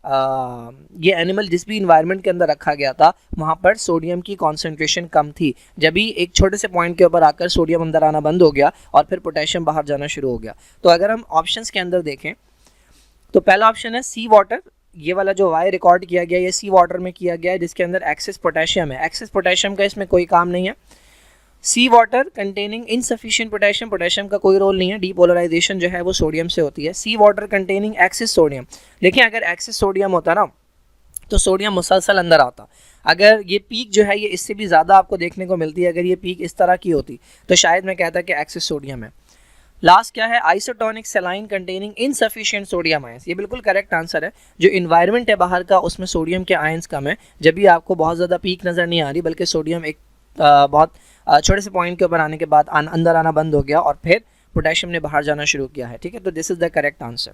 ये एनिमल जिस भी इन्वायरमेंट के अंदर रखा गया था, वहाँ पर सोडियम की कॉन्सेंट्रेशन कम थी। जब भी एक छोटे से पॉइंट के ऊपर आकर सोडियम अंदर आना बंद हो गया और फिर पोटेशियम बाहर जाना शुरू हो गया। तो अगर हम ऑप्शंस के अंदर देखें तो पहला ऑप्शन है सी वाटर। ये वाला जो वाई रिकॉर्ड किया गया ये सी वाटर में किया गया है, जिसके अंदर एक्सेस पोटेशियम है। एक्सेस पोटेशियम का इसमें कोई काम नहीं है। Sea water containing insufficient potassium, potassium का कोई रोल नहीं है, डीपोलराइजेशन जो है वो सोडियम से होती है। Sea water containing access sodium, देखिए अगर एक्सेस सोडियम होता ना तो सोडियम मुसलसल अंदर आता। अगर ये पीक जो है ये इससे भी ज़्यादा आपको देखने को मिलती है, अगर ये पीक इस तरह की होती तो शायद मैं कहता कि एक्सेस सोडियम है। लास्ट क्या है, isotonic सेलाइन containing insufficient sodium ions. ये बिल्कुल करेक्ट आंसर है। जो इन्वायरमेंट है बाहर का उसमें सोडियम के आयंस कम है, जब भी आपको बहुत ज़्यादा पीक नज़र नहीं आ रही, बल्कि सोडियम एक बहुत छोटे से पॉइंट के ऊपर आने के बाद अंदर आना बंद हो गया और फिर पोटेशियम ने बाहर जाना शुरू किया है, ठीक है। तो this is the correct answer.